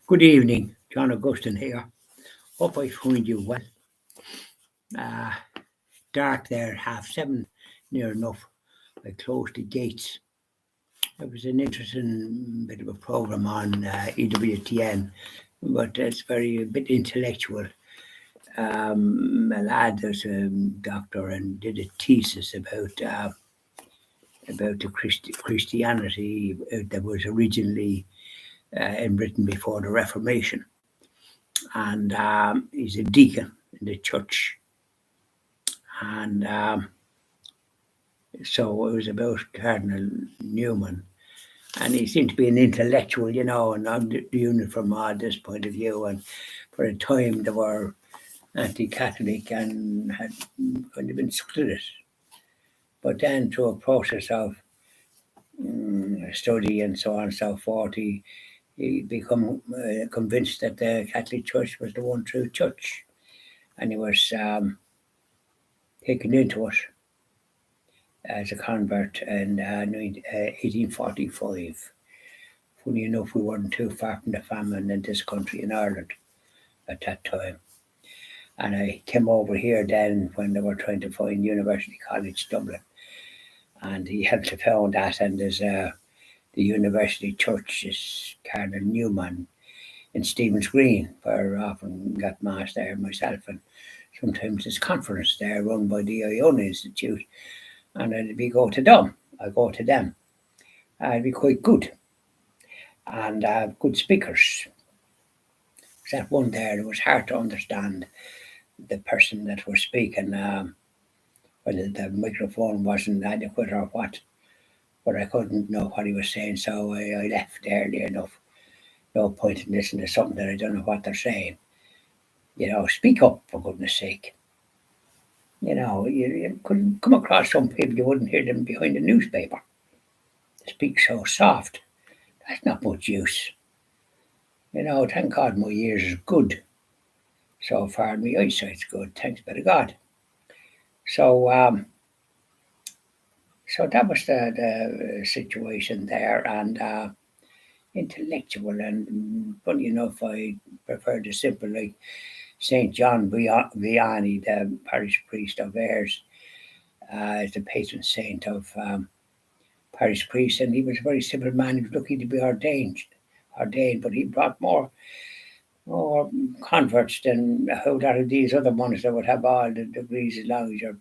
Good evening, John Augustine here. Hope I find you well. Uh, Dark there, 7:30, near enough. I closed the gates. It was an interesting bit of a program on EWTN, but it's a bit intellectual. A lad, there's a doctor, and did a thesis about the Christianity that was originally in Britain before the Reformation, and he's a deacon in the church. And so it was about Cardinal Newman. And he seemed to be an intellectual, and I'm viewing it from this point of view. And for a time, they were anti-Catholic and had kind of insulted it. But then, through a process of study and so on and so forth, he become convinced that the Catholic Church was the one true church. And he was taken into it as a convert in 1845. Funny enough, we weren't too far from the famine in this country in Ireland at that time. And I came over here then when they were trying to find University College Dublin. And he helped to found that, and there's the University Church is Cardinal Newman in Stephen's Green, where I often got mass there myself, and sometimes there's conference there run by the Iona Institute, and we go to them. I go to them. It'd be quite good, and good speakers. That one there, it was hard to understand the person that was speaking, whether the microphone wasn't adequate or what, but I couldn't know what he was saying, so I left early enough. No point in listening to something that I don't know what they're saying. Speak up, for goodness sake. You couldn't come across some people, you wouldn't hear them behind the newspaper. They speak so soft. That's not much use. Thank God my ears is good. So far, my eyesight's good, thanks be to God. So that was the situation there, and intellectual, and funny enough, I prefer the simple, like St. John Vianney, the parish priest of Ayres, is the patron saint of parish priests, and he was a very simple man. He was lucky to be ordained, but he brought more converts than a whole lot of these other ones that would have all the degrees. As long as you're,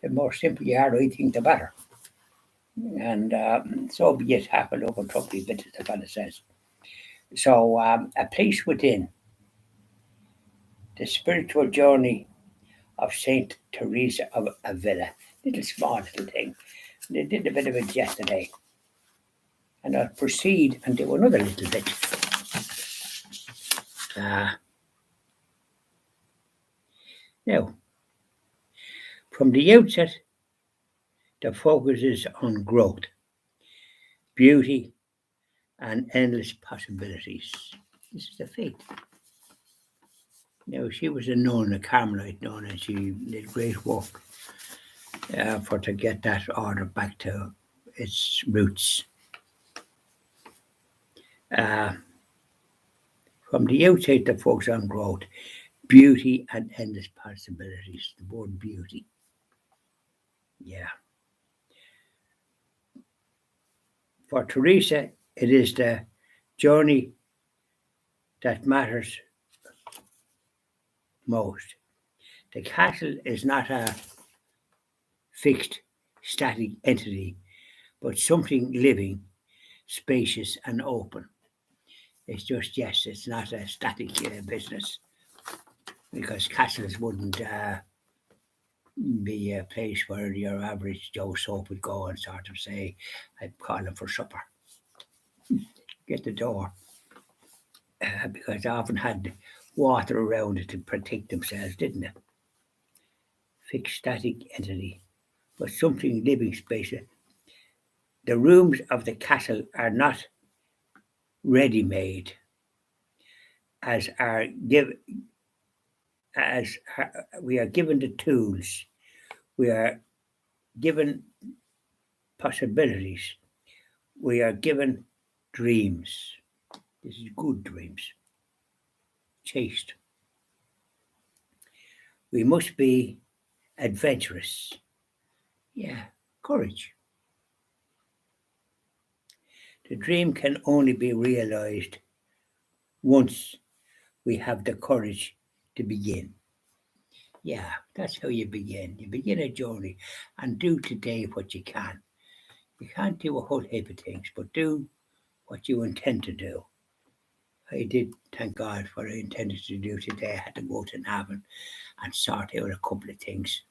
the more simple you are, I think the better. And so be it, half a local truckly bit, as the fella says. So, a place within the spiritual journey of Saint Teresa of Avila. Small little thing. They did a bit of it yesterday. And I'll proceed and do another little bit. Now, from the outset, the focus is on growth, beauty, and endless possibilities. This is the faith. Now, she was a Carmelite nun, and she did great work to get that order back to its roots. From the outset, the focus on growth, beauty, and endless possibilities. The word beauty. Yeah. For Teresa, it is the journey that matters most. The castle is not a fixed, static entity, but something living, spacious, and open. It's just, yes, it's not a static business, because castles wouldn't be a place where your average Joe Soap would go and sort of say, I'm calling for supper. Get the door. Because they often had water around it to protect themselves, didn't they? Fixed static entity, but something living space. The rooms of the castle are not ready-made, as we are given the tools, we are given possibilities, we are given dreams. This is good dreams. Chaste. We must be adventurous. Yeah, courage. The dream can only be realized once we have the courage to begin. Yeah, that's how you begin. You begin a journey and do today what you can. You can't do a whole heap of things, but do what you intend to do. I did thank God for what I intended to do today. I had to go to Navan and sort out a couple of things.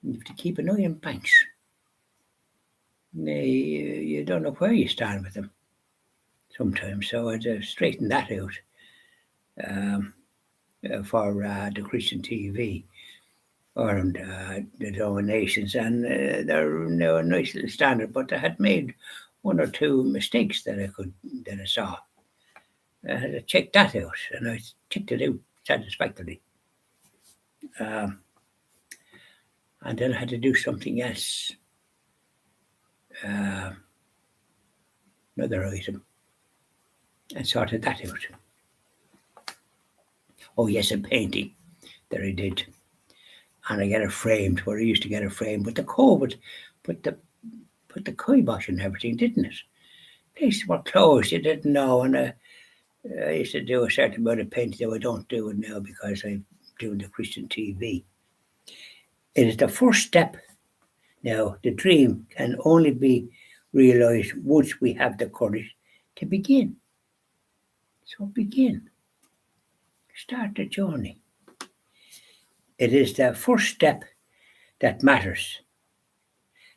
You have to keep an eye on banks. You don't know where you stand with them sometimes, so I just straighten that out for the Christian TV or the donations, and they're a nice little standard. But I had made one or two mistakes that I saw. I had to check that out, and I checked it out satisfactorily. And then I had to do something else, another item, and sorted that out. Oh yes, a painting that I did, and I get it framed where I used to get it framed. But the COVID put the kibosh and everything, didn't it? Places were closed, you didn't know, and I used to do a certain amount of painting, though I don't do it now because I'm doing the Christian TV. It is the first step. Now, the dream can only be realised once we have the courage to begin. So begin. Start the journey. It is the first step that matters.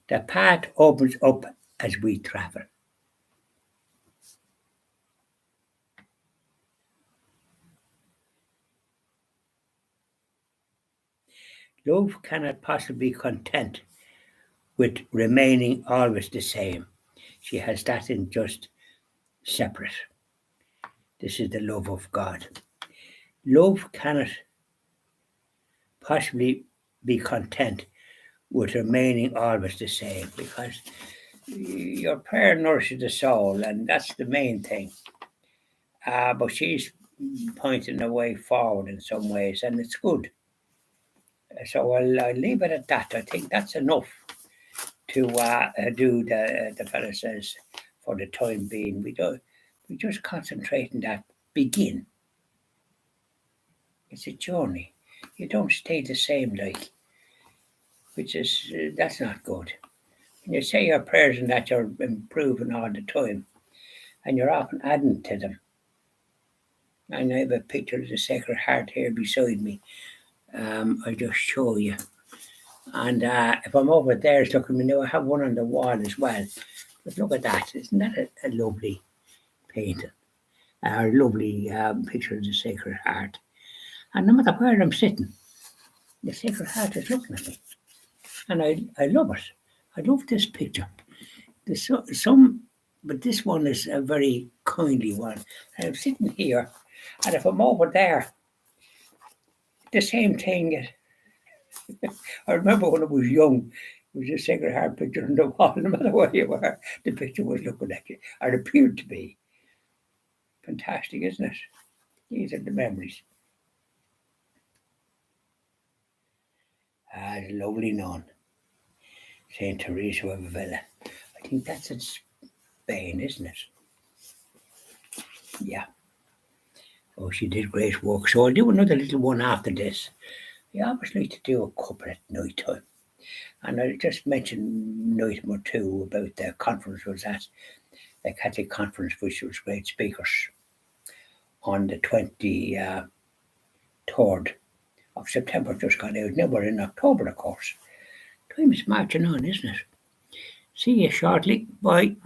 The path opens up as we travel. Love cannot possibly be content with remaining always the same. She has that in just separate. This is the love of God. Love cannot possibly be content with remaining always the same, because your prayer nourishes the soul, and that's the main thing. But she's pointing the way forward in some ways, and it's good. So I'll leave it at that. I think that's enough to do the fella says for the time being. We just concentrate on that. Begin. It's a journey. You don't stay the same, like, which is that's not good. When you say your prayers and that, you're improving all the time, and you're often adding to them. And I have a picture of the Sacred Heart here beside me. I'll just show you. And if I'm over there looking, now I have one on the wall as well. But look at that. Isn't that a lovely painting? A lovely picture of the Sacred Heart. And no matter where I'm sitting, the Sacred Heart is looking at me. And I love it. I love this picture. There's but this one is a very kindly one. And I'm sitting here, and if I'm over there, the same thing. I remember when I was young, it was a Sacred Heart picture on the wall. No matter where you were, the picture was looking at you, or it appeared to be. Fantastic, isn't it? These are the memories. The lovely nun, Saint Teresa of Avila. I think that's in Spain, isn't it? Yeah. Oh, she did great work. So I'll do another little one after this. I always like to do a couple at night time. And I'll just mention an item or two about the conference was at the Catholic conference, which was great speakers on the 23rd of September, just gone out. Now we're in October, of course. Time is marching on, isn't it? See you shortly. Bye.